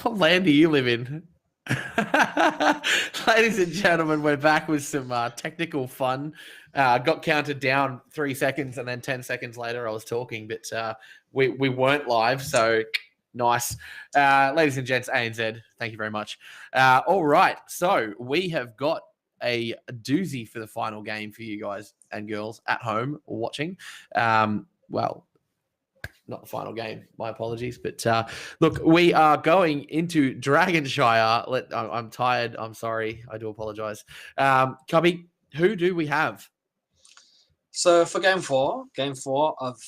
What land do you live in? Ladies and gentlemen, we're back with some technical fun. Got counted down 3 seconds, and then 10 seconds later I was talking, but we weren't live, so nice. Ladies and gents, ANZ, thank you very much. All right, so we have got a doozy for the final game for you guys and girls at home watching. Well, not the final game. My apologies. But look, we are going into Dragonshire. I'm tired. I'm sorry. I do apologize. Cubby, who do we have? So for game four of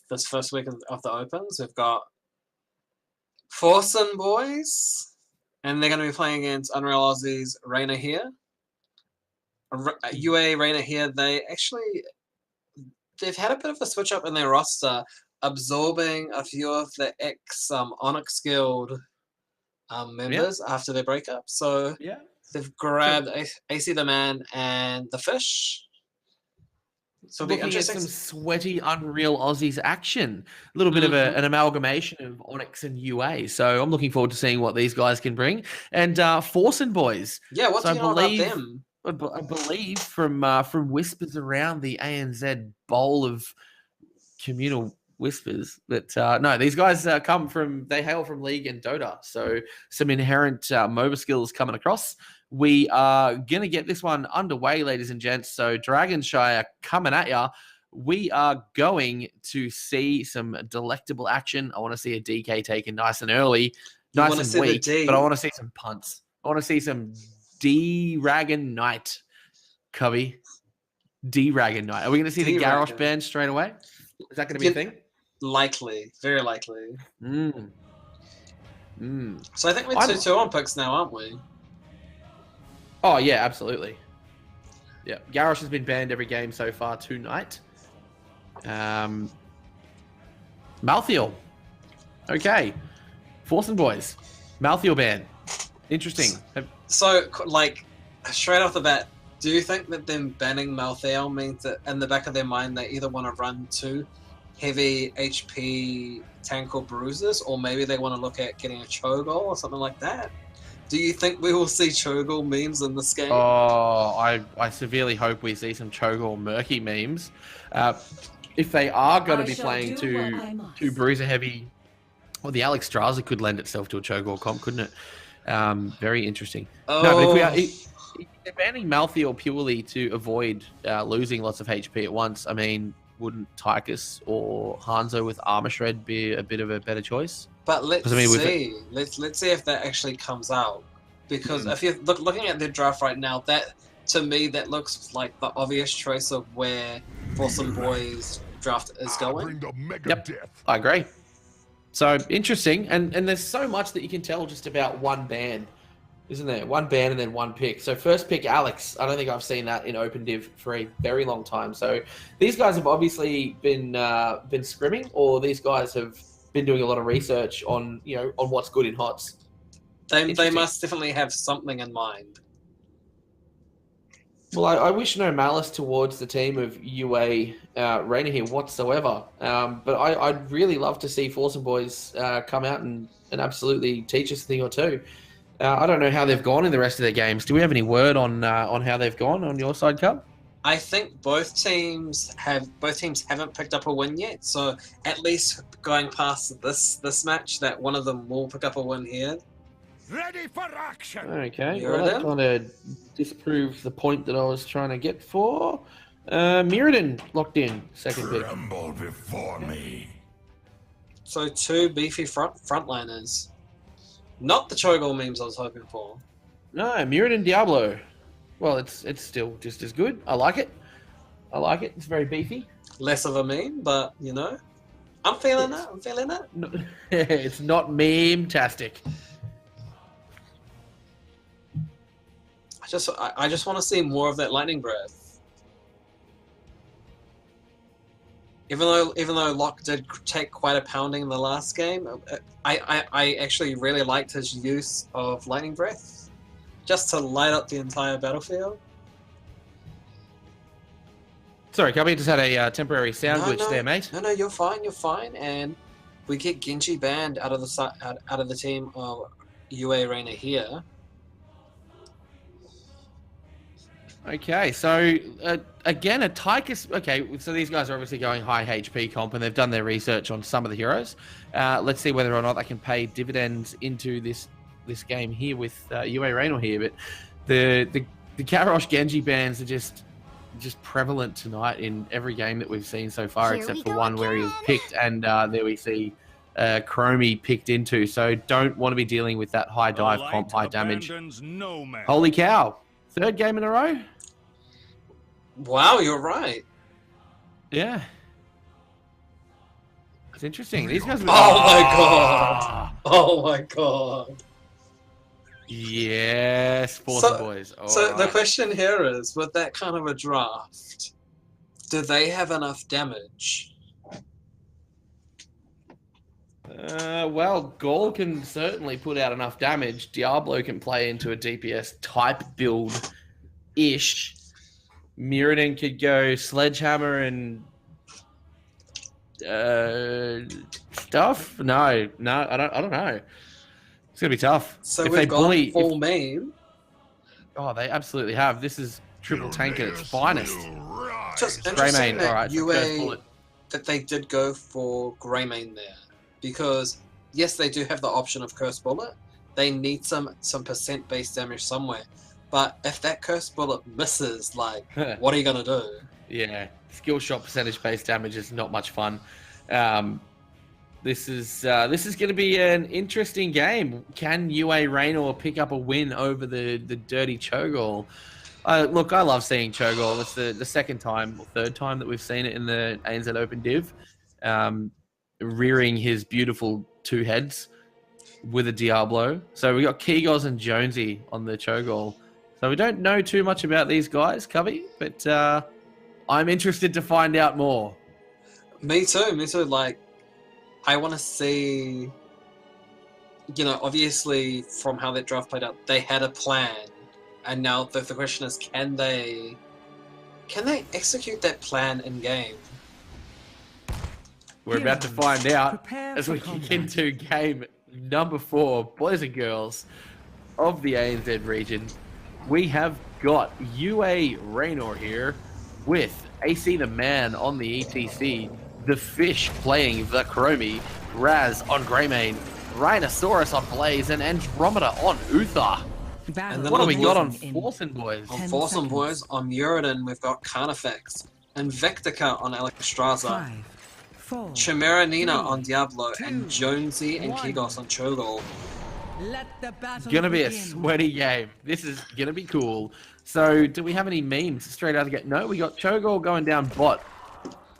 this first week of the Opens, we've got Forsen boys, and they're going to be playing against Unreal Aussies Reina here. UA Reina here, they've had a bit of a switch up in their roster, absorbing a few of the Onyx Guild members after their breakup. So they've grabbed AC the Man and the Fish. So looking at some sweaty Unreal Aussies action. A little bit of an amalgamation of Onyx and UA. So I'm looking forward to seeing what these guys can bring. And Forsen boys. Yeah, what do you know about them? I believe from whispers around the ANZ bowl of communal whispers that no, these guys they hail from League and Dota, so some inherent MOBA skills coming across. We are gonna get this one underway, ladies and gents. So Dragonshire coming at ya. We are going to see some delectable action. I want to see a DK taken nice and early, nice and weak, but I want to see some punts. I want to see some D-Ragon Knight, Cubby. D-Ragon Knight. Are we going to see the Garrosh band straight away? Is that going to be a thing? Likely. Very likely. So I think we're 2-2 on picks now, aren't we? Oh, yeah, absolutely. Yeah, Garrosh has been banned every game so far tonight. Malthiel. Okay. Forsen boys. Malthiel ban. Interesting. So, like, straight off the bat, do you think that them banning Malthiel means that in the back of their mind they either want to run two heavy HP tank or bruisers, or maybe they want to look at getting a Cho'Gall or something like that? Do you think we will see Cho'Gall memes in this game? Oh, I severely hope we see some Cho'Gall murky memes. If they are going to be playing two bruiser heavy, well, the Alex Straza could lend itself to a Cho'Gall comp, couldn't it? Very interesting. Oh. No, but if they're banning Malthiel purely to avoid losing lots of HP at once, I mean, wouldn't Tychus or Hanzo with Armor Shred be a bit of a better choice? But let's see. Let's see if that actually comes out. Because if you're looking at their draft right now, that to me that looks like the obvious choice of where Forsen Boys draft is going. Yep, I agree. So interesting, and there's so much that you can tell just about one band, isn't there? One band and then one pick. So first pick, Alex. I don't think I've seen that in Open Div for a very long time. So these guys have obviously been scrimming, or these guys have been doing a lot of research on on what's good in HOTS. They must definitely have something in mind. Well, I wish no malice towards the team of UA Reina here whatsoever. But I'd really love to see Forsen boys come out and absolutely teach us a thing or two. I don't know how they've gone in the rest of their games. Do we have any word on how they've gone on your side, Cub? I think both teams haven't picked up a win yet. So at least going past this match, that one of them will pick up a win here. Ready for action. Okay, well, that kind of disproves the point that I was trying to get for. Mirrodin locked in, second pick. Tremble before me. So two beefy frontliners. Not the Cho'Gall memes I was hoping for. No, Mirrodin Diablo. Well, it's still just as good. I like it. It's very beefy. Less of a meme, but I'm feeling it. No, it's not meme-tastic. I just want to see more of that lightning breath. Even though Locke did take quite a pounding in the last game, I actually really liked his use of lightning breath, just to light up the entire battlefield. Sorry, Cubby, just had a temporary sound glitch there, mate. No, you're fine, and we get Genji banned out of the team of UA Reina here. Okay, so again, a Tychus. Okay, so these guys are obviously going high HP comp, and they've done their research on some of the heroes. Let's see whether or not they can pay dividends into this game here with UA Reynor here. But the Garrosh Genji bans are just prevalent tonight in every game that we've seen so far, except for one where he was picked, and there we see Chromie picked into. So don't want to be dealing with that high dive comp, high damage. No man. Holy cow! Third game in a row. Wow, you're right. Yeah. It's interesting. These guys. Oh my god! Oh my god! Yes, Forsen boys. So the question here is, with that kind of a draft, do they have enough damage? Well, Gaul can certainly put out enough damage. Diablo can play into a DPS type build-ish. Mirrodin could go Sledgehammer and stuff. No, I don't know. It's gonna be tough. So if we've they got bully, full main. Oh, they absolutely have. This is triple tank at its finest. Just Greymane, interesting that alright, UA that they did go for Greymane there, because yes, they do have the option of Curse Bullet. They need some percent base damage somewhere. But if that Curse Bullet misses, like, what are you going to do? Yeah, skill shot percentage based damage is not much fun. This is going to be an interesting game. Can UA Reynor pick up a win over the dirty Cho'Gall? Look, I love seeing Cho'Gall. It's the second time or third time that we've seen it in the ANZ Open Div. Rearing his beautiful two heads with a Diablo. So we got Kegos and Jonesy on the Cho'Gall. So we don't know too much about these guys, Cubby, but I'm interested to find out more. Me too. Like, I want to see, obviously from how that draft played out, they had a plan. And now the question is, can they execute that plan in game? We're about to find out as we kick into game number 4, boys and girls of the ANZ region. We have got UA Reynor here with AC the Man on the ETC, the Fish playing the Chromie, Raz on Greymane, Rhinosaurus on Blaze, and Andromeda on Uther. And then What do we got on Forsen boys? On Forsen boys, on Mirrodin, we've got Carnifex, and Vectica on Alexstrasza, 5, 4, Chimera Nina 3, on Diablo, 2, and Jonesy and 1. Kegos on Cho'Gall. Let the battle Gonna be a begin. sweaty game. This is gonna be cool. So, do we have any memes straight out of the gate? No, we got Cho'Gall going down bot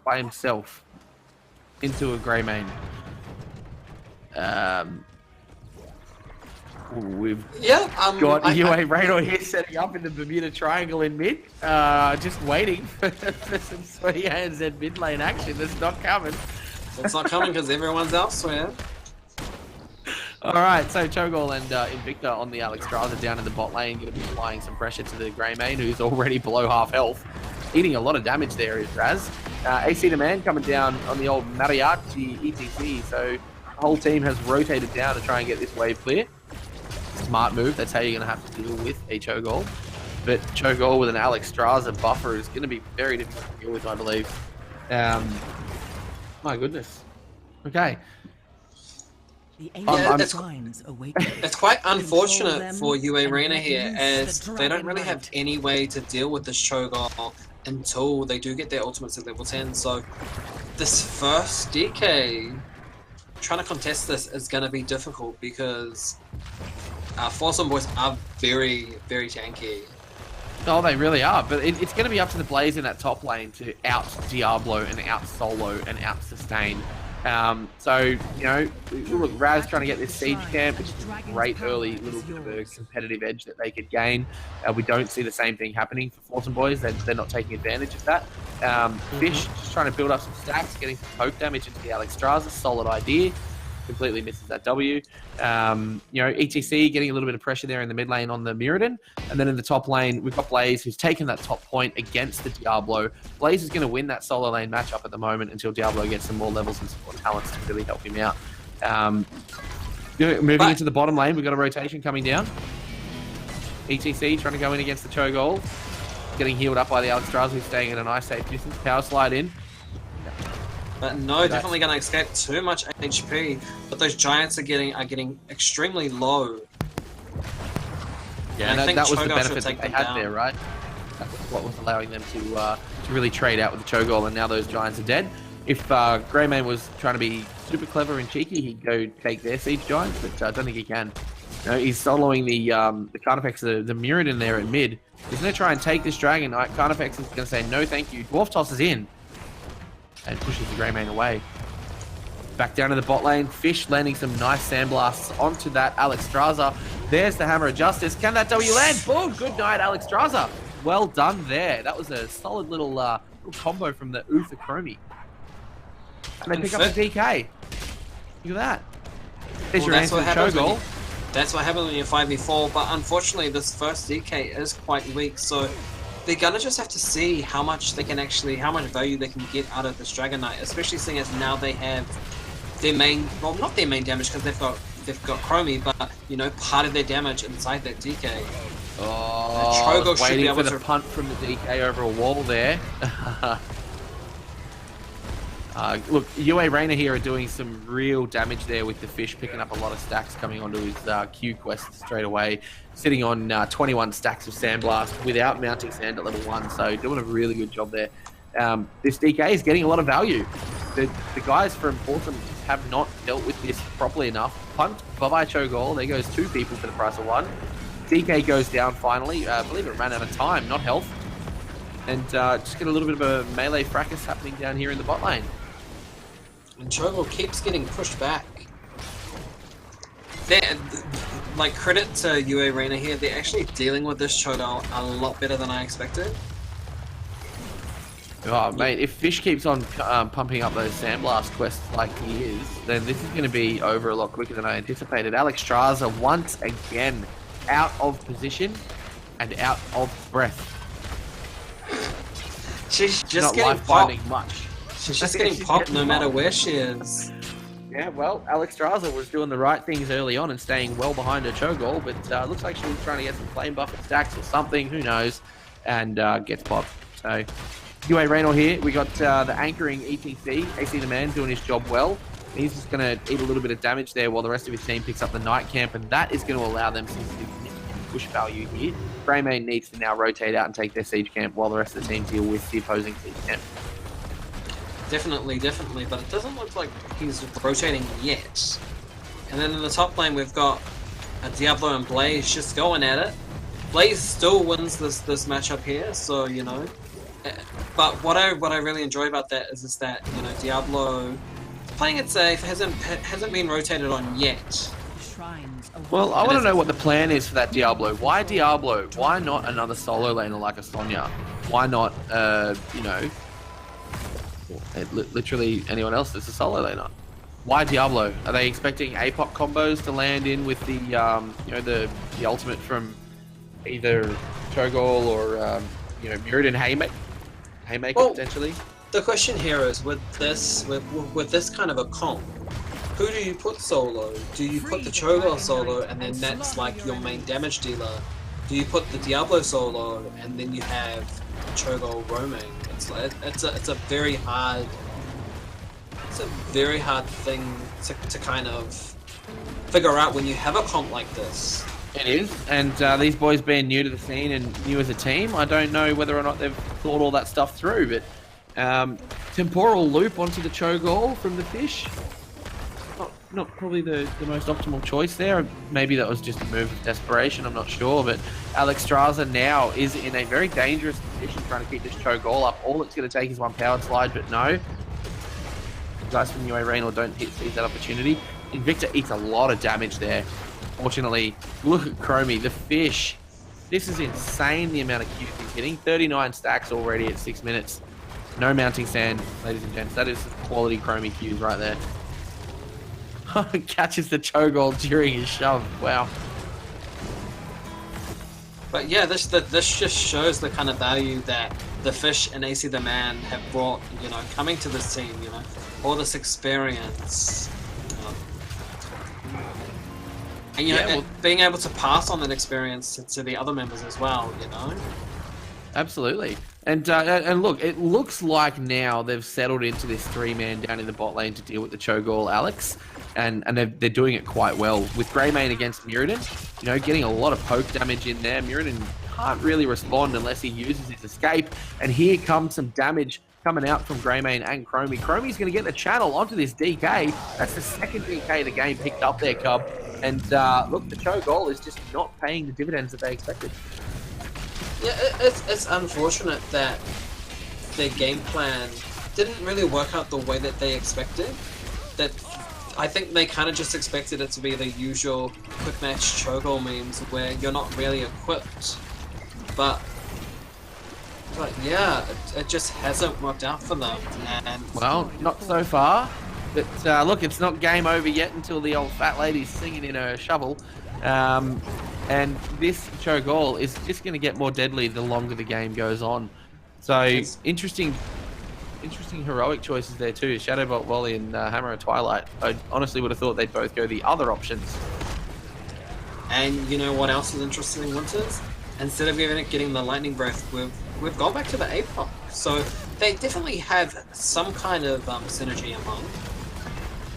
by himself into a Greymane. We've got UA Reynor here setting up in the Bermuda Triangle in mid. Just waiting for some sweaty ANZ mid lane action. That's not coming. It's not coming because everyone's elsewhere. Alright, so Cho'Gall and Invicta on the Alexstrasza down in the bot lane, going to be applying some pressure to the Greymane, who's already below half health. Eating a lot of damage there is Raz. AC the Man coming down on the old Mariachi ETC, so the whole team has rotated down to try and get this wave clear. Smart move, that's how you're going to have to deal with a Cho'Gall. But Cho'Gall with an Alexstrasza buffer is going to be very difficult to deal with, I believe. My goodness. Okay. It's quite unfortunate for UA Reina here, as they don't really have any way to deal with this Cho'Gall until they do get their ultimates at level 10. So this first decade, trying to contest this is going to be difficult because Forsen boys are very, very tanky. Oh, they really are, but it's going to be up to the Blaze in that top lane to out Diablo and out solo and out sustain. So, look, Raz trying to get this siege camp, which is a great early little bit of a competitive edge that they could gain. We don't see the same thing happening for Forsen boys. They're not taking advantage of that. Fish just trying to build up some stacks, getting some poke damage into the Alexstrasza, solid idea. Completely misses that W. ETC getting a little bit of pressure there in the mid lane on the Mirrodin. And then in the top lane, we've got Blaze, who's taken that top point against the Diablo. Blaze is going to win that solo lane matchup at the moment until Diablo gets some more levels and some more talents to really help him out. Moving into the bottom lane, we've got a rotation coming down. ETC trying to go in against the Cho'Gall. Getting healed up by the Alexstrasza, who's staying at a nice safe distance. Power slide in. But no, definitely going to escape too much HP. But those giants are getting extremely low. Yeah, and that was the benefit that they had there, right? That was what was allowing them to really trade out with the Cho'Gall, and now those giants are dead. If Greymane was trying to be super clever and cheeky, he'd go take their siege giants, but I don't think he can. No, he's soloing the Carnifex, the Mirrodin there at mid. He's going to try and take this Dragon Knight. Carnifex is going to say, no thank you. Dwarf tosses in and pushes the Greymane away. Back down to the bot lane. Fish landing some nice sandblasts onto that Alexstrasza. There's the Hammer of Justice. Can that W land? Boom! Good night, Alexstrasza. Well done there. That was a solid little combo from the Uther Chromie. And they pick up the DK. Look at that. There's your answer to Cho'Gall. That's what happens when you're 5v4, but unfortunately this first DK is quite weak, so they're gonna just have to see how much value they can get out of this Dragon Knight, especially seeing as now they have their main, well, not their main damage because they've got Chromie, but you know, part of their damage inside that DK. Oh, Cho'Gall should be able for the punt from the DK over a wall there. Look, UA Reyna here are doing some real damage there with the Fish, picking up a lot of stacks coming onto his Q quest straight away, sitting on 21 stacks of Sandblast without mounting sand at level 1, so doing a really good job there. This DK is getting a lot of value. The guys from Forsen have not dealt with this properly enough. Punt, bye-bye Cho'Gall, there goes 2 people for the price of 1. DK goes down finally, I believe it ran out of time, not health. And just get a little bit of a melee fracas happening down here in the bot lane. And Cho'Gall keeps getting pushed back. Like, credit to UA Reyna here, they're actually dealing with this Cho'Gall a lot better than I expected. Oh, mate, if Fish keeps on pumping up those Sandblast quests like he is, then this is going to be over a lot quicker than I anticipated. Alexstrasza once again out of position and out of breath. She's just not life-binding much. She's just getting popped no matter where she is. Yeah, well, Alexstrasza was doing the right things early on and staying well behind her Cho'Gall, but looks like she was trying to get some flame buff stacks or something, who knows, and gets popped. So, UA Reyna here, we got the anchoring ETC, AC the Man doing his job well. He's just going to eat a little bit of damage there while the rest of his team picks up the Night Camp, and that is going to allow them some significant push value here. Greymane needs to now rotate out and take their Siege Camp while the rest of the team deal with the opposing Siege Camp. Definitely, but it doesn't look like he's rotating yet. And then in the top lane we've got a Diablo and Blaze just going at it. Blaze still wins this matchup here, so you know. But what I really enjoy about that is that, you know, Diablo playing it safe, hasn't been rotated on yet. Well, I want to know what the plan is for that Diablo. Why Diablo? Why not another solo laner like a Sonya? Why not, you know, literally anyone else that's a solo laner? Why Diablo? Are they expecting APOC combos to land in with the, you know, the ultimate from either Cho'Gall or, you know, Mirrodin Haymaker potentially? The question here is, with this kind of a comp, who do you put solo? Do you put the Cho'Gall solo and then that's like your main damage dealer? Do you put the Diablo solo and then you have Cho'Gall roaming? It's a very hard thing to kind of figure out when you have a comp like this. It is, and these boys being new to the scene and new as a team, I don't know whether or not they've thought all that stuff through, but temporal loop onto the Cho'Gall from the Fish, not probably the most optimal choice there. Maybe that was just a move of desperation, I'm not sure, but Alexstrasza now is in a very dangerous position trying to keep this Cho'Gall up. All it's going to take is one powered slide, but no. The guys from UA Reyna don't seize that opportunity. Invicta eats a lot of damage there. Fortunately, look at Chromie, the Fish. This is insane, the amount of Qs he's hitting. 39 stacks already at 6 minutes. No mounting sand, ladies and gents. That is quality Chromie Qs right there. Catches the Cho'Gall during his shove. Wow. But yeah, this just shows the kind of value that the Fish and AC the Man have brought, you know, coming to this team, you know, all this experience. And, you know, Yeah, well- being able to pass on that experience to the other members as well, you know? Absolutely. And look, it looks like now they've settled into this 3-man down in the bot lane to deal with the Cho'Gall, Alex, and they're doing it quite well with Greymane against Mirrodin. You know, getting a lot of poke damage in there. Mirrodin can't really respond unless he uses his escape, and here comes some damage coming out from Greymane and Chromie. Chromie's going to get the channel onto this DK. That's the second DK the game picked up there, Cub. And look, the Cho'Gall is just not paying the dividends that they expected. Yeah, it's unfortunate that their game plan didn't really work out the way that they expected. That I think they kind of just expected it to be the usual quick match Cho'Gall memes where you're not really equipped. But yeah, it just hasn't worked out for them. And Well, not so far. But look, it's not game over yet until the old fat lady's singing in her shovel. And this Cho'Gall is just going to get more deadly the longer the game goes on. So interesting heroic choices there too. Shadowbolt Volley and Hammer of Twilight. I honestly would have thought they'd both go the other options. And you know what else is interesting, Winters? Instead of getting the lightning breath, we've gone back to the APOC. So they definitely have some kind of synergy among.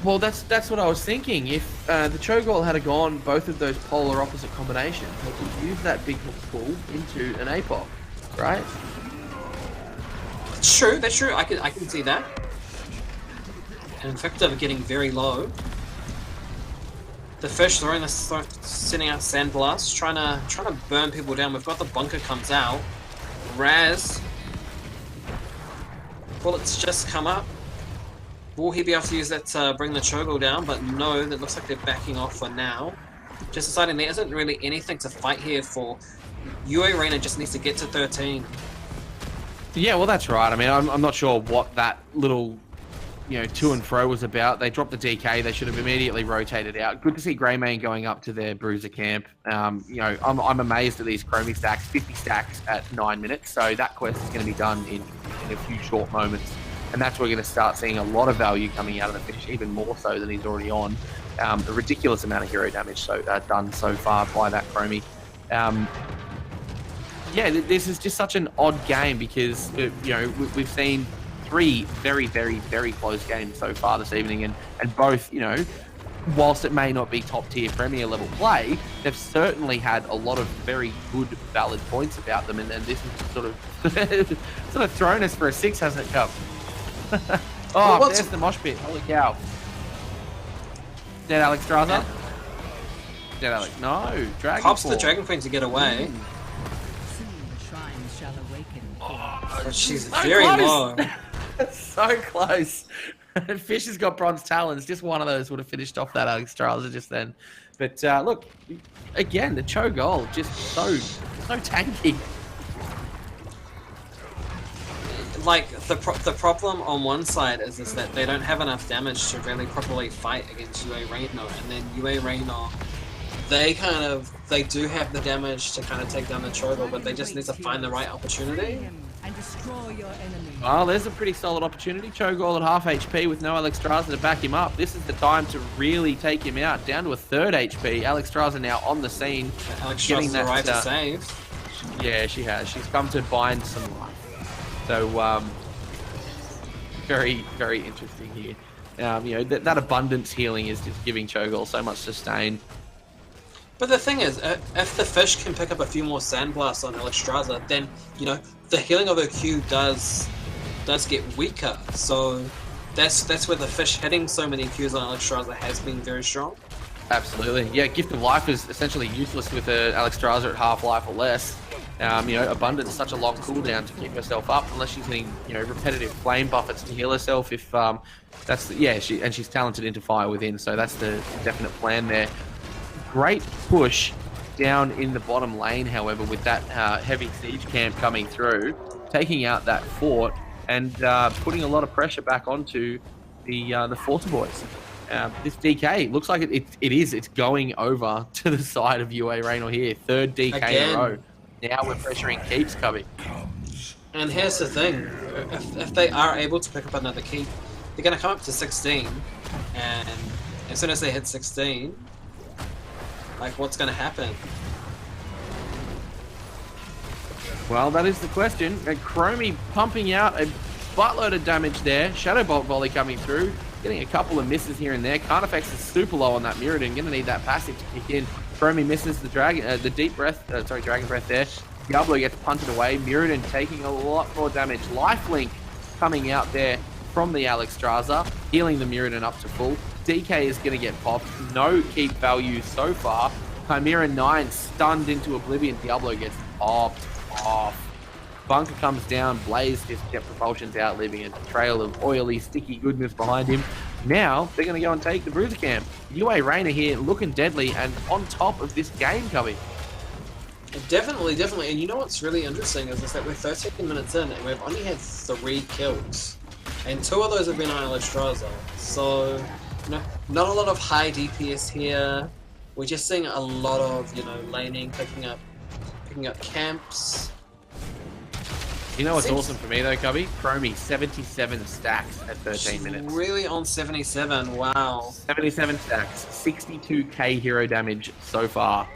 Well, that's what I was thinking. If the Cho'Gall had gone both of those polar opposite combinations, they could use that big hook pull into an APOC, right? That's true. That's true. I can see that. And in fact, they're getting very low. The fish sending out sandblasts, trying to burn people down. We've got the bunker comes out. Raz. Bullets just come up. Will he be able to use that to bring the Cho'Gall down? But no, that looks like they're backing off for now. Just deciding there isn't really anything to fight here for. UA Reina just needs to get to 13. Yeah, well, that's right. I mean, I'm not sure what that little, to and fro was about. They dropped the DK. They should have immediately rotated out. Good to see Greymane going up to their Bruiser camp. I'm amazed at these Chromie stacks, 50 stacks at 9 minutes. So that quest is going to be done in a few short moments. And that's where we're going to start seeing a lot of value coming out of the fish, even more so than he's already on. A ridiculous amount of hero damage done so far by that Chromie. Yeah, this is just such an odd game because, we've seen 3 very, very, very close games so far this evening. And both, whilst it may not be top tier Premier level play, they've certainly had a lot of very good, valid points about them. And this has sort of thrown us for a 6, hasn't it, Cup? Oh, there's the mosh pit. Holy cow. Dead Alex Straza? Dead Alex. No, Dragon Pops the Form. Dragon Queen to get away. Soon the shrines shall awaken. But she's So very close. low. So close. Fish has got bronze talons. Just one of those would have finished off that Alex Straza just then. But look, again, the Cho'Gall just so tanky. Like, the problem on one side is that they don't have enough damage to really properly fight against UA Reina, and then UA Reina, they do have the damage to kind of take down the Cho'Gall, but they just need to find the right opportunity. And destroy your enemy. Well, there's a pretty solid opportunity. Cho'Gall at half HP with no Alex Straza to back him up. This is the time to really take him out. Down to a 3rd HP. Alex Straza now on the scene. Alex Getting Straza's that, arrived to save. Yeah, she has. She's come to bind some life. So, very, very interesting here. That abundance healing is just giving Cho'Gall so much sustain. But the thing is, if the fish can pick up a few more sandblasts on Alex Straza, then, the healing of her Q does get weaker. So that's where the fish hitting so many Qs on Alex Straza has been very strong. Absolutely. Yeah, Gift of Life is essentially useless with Alex Straza at half life or less. Abundance such a long cooldown to keep herself up, unless she's getting repetitive flame buffets to heal herself. If she's talented into Fire Within, so that's the definite plan there. Great push down in the bottom lane, however, with that heavy siege camp coming through, taking out that fort and putting a lot of pressure back onto the Forsen boys. This DK looks like it's going over to the side of UA Reina here. 3rd DK in a row. Now we're pressuring keeps coming. And here's the thing, if they are able to pick up another keep, they're going to come up to 16, and as soon as they hit 16, Like, what's going to happen? Well, that is the question. And Chromie pumping out a buttload of damage there. Shadow Bolt volley coming through. Getting a couple of misses here and there. Carnifex is super low on that Mirrodin. Going to need that passive to kick in. Chromie misses the dragon, the deep breath. Dragon breath there. Diablo gets punted away. Mirrodin taking a lot more damage. Lifelink coming out there from the Alexstrasza, healing the Mirrodin up to full. DK is going to get popped. No keep value so far. Chimera 9 stunned into oblivion. Diablo gets popped off. Bunker comes down. Blaze just jet propulsion's out, leaving a trail of oily, sticky goodness behind him. Now they're going to go and take the Bruiser Camp. UA Reyna here looking deadly and on top of this game, Cubby. Definitely. And you know what's really interesting is that we're 13 minutes in and we've only had 3 kills. And 2 of those have been on Alexstrasza. So, you know, not a lot of high DPS here. We're just seeing a lot of, you know, laning, picking up camps. You know what's awesome for me though, Cubby? Chromie, 77 stacks at 13 minutes. Really on 77, wow. 77 stacks, 62k hero damage so far.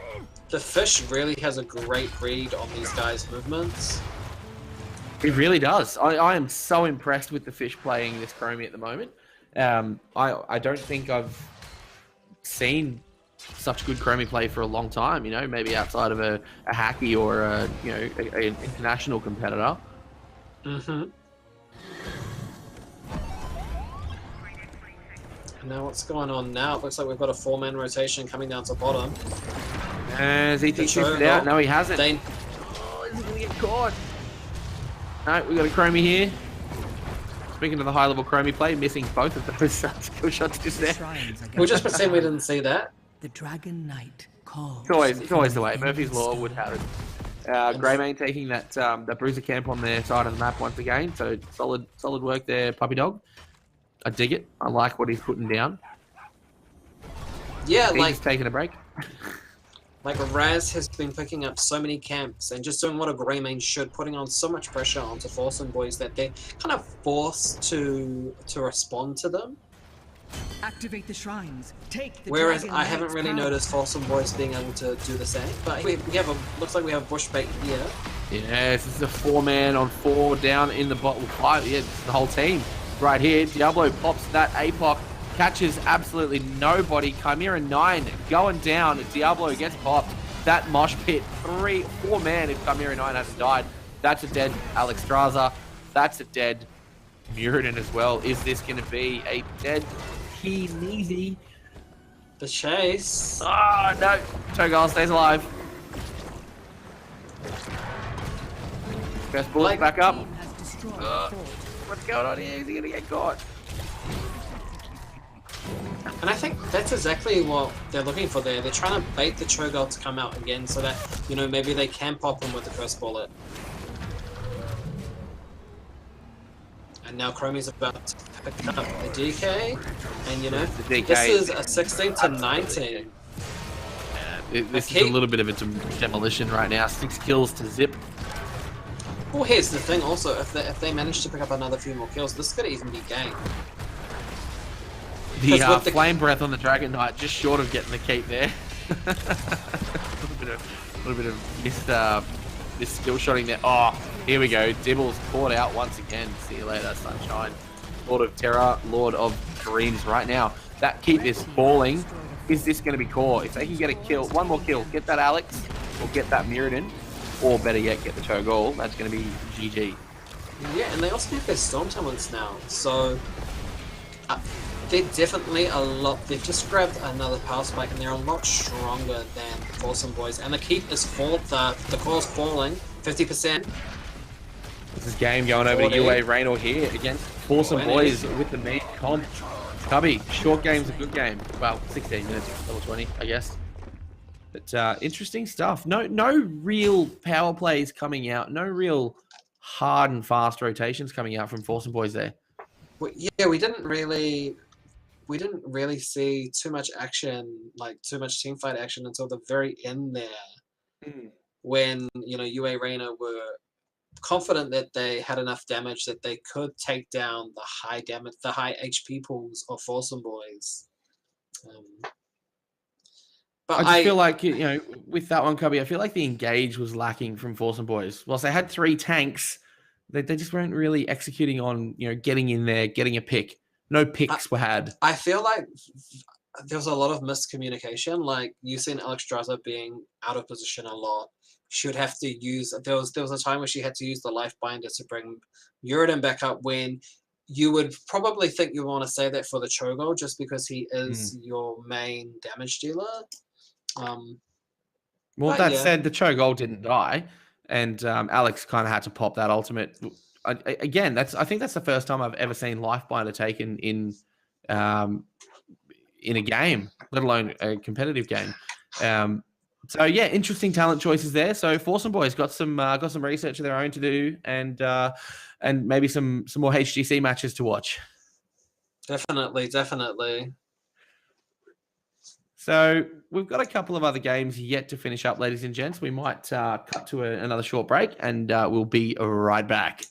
The fish really has a great read on these guys' movements. It really does. I am so impressed with the fish playing this Chromie at the moment. I don't think I've seen such good Chromie play for a long time, you know, maybe outside of a hacky or an international competitor. Mm-hmm. And now what's going on now? It looks like we've got a 4-man rotation coming down to bottom. Has ET shifted out? No, he hasn't. Oh, is he going to get caught? No, we got a Chromie here. Speaking of the high-level Chromie play, missing both of those skill shots just there. We'll just pretend we didn't see that. The Dragon Knight calls. It's always the way. Murphy's Law would have it. Greymane taking that Bruiser Camp on their side of the map once again. So solid work there, Puppy Dog. I dig it. I like what he's putting down. Yeah, he's taking a break. Like Raz has been picking up so many camps and just doing what a Greymane should, putting on so much pressure onto Forsen boys that they're kind of forced to respond to them. Activate the shrines. Take the Whereas Dragon I haven't Knight's really power. noticed Forsen boys being able to do the same. But we have looks like we have Bushbait here. Yes, this is a 4-man on 4 down in the bottom 5. Yeah, this is the whole team right here. Diablo pops that APOC, catches absolutely nobody. Chimera 9 going down. Diablo gets popped. That mosh pit, 4-man if Chimera 9 hasn't died. That's a dead Alexstrasza. That's a dead Mirrodin as well. Is this going to be a dead Keeneasy? The chase. Oh, no. Cho'Gall stays alive. First bullet back up. Team has destroyed Fort. What's going on here? Is he going to get caught? And I think that's exactly what they're looking for there. They're trying to bait the Cho'Gall to come out again so that, you know, maybe they can pop him with the first bullet. And now Chromie's about to pick up the DK. And, you know, this is a 16 to 19. This is a little bit of a demolition right now. 6 kills to zip. Well, here's the thing also. If they manage to pick up another few more kills, this could even be game. The flame breath on the Dragon Knight just short of getting the keep there. a little bit of this skill shotting there. Oh, here we go. Dibble's caught out once again. See you later, Sunshine. Lord of Terror, Lord of Dreams right now. That keep is falling. Is this going to be core? If they can get a kill, one more kill, get that Alex, or get that Mirrodin, or better yet, get the Cho'Gall, that's going to be GG. Yeah, and they also have their Storm Talents now, so they're definitely a lot. They've just grabbed another power spike, and they're a lot stronger than the Forsen boys. And the keep is the core's falling 50%. This is game going over to UA Reyna here against Forsen boys with the main comp. Cubby, short game's a good game. Well, 16 minutes, level 20, I guess. But interesting stuff. No real power plays coming out. No real hard and fast rotations coming out from Forsen boys there. Well, yeah, we didn't really see too much action, like too much teamfight action until the very end there, when, you know, UA Reyna were confident that they had enough damage that they could take down the high HP pools of Forsen boys. But I just feel like, with that one, Cubby, I feel like the engage was lacking from Forsen Boys. Whilst they had 3 tanks, they just weren't really executing on, getting in there, getting a pick. No picks were had. I feel like there was a lot of miscommunication. Like, you've seen Alexstrasza being out of position a lot. She would have to use... There was a time where she had to use the Life Binder to bring Muradin back up, when you would probably think you want to say that for the Cho'Gall, just because he is your main damage dealer. Well, that said, the Cho'Gall didn't die, and Alex kind of had to pop that ultimate. I think that's the first time I've ever seen Lifebinder taken in a game, let alone a competitive game. So yeah, interesting talent choices there. So Forsen Boys got some research of their own to do, and maybe some more HGC matches to watch. Definitely. So we've got a couple of other games yet to finish up, ladies and gents. We might cut to another short break, and we'll be right back.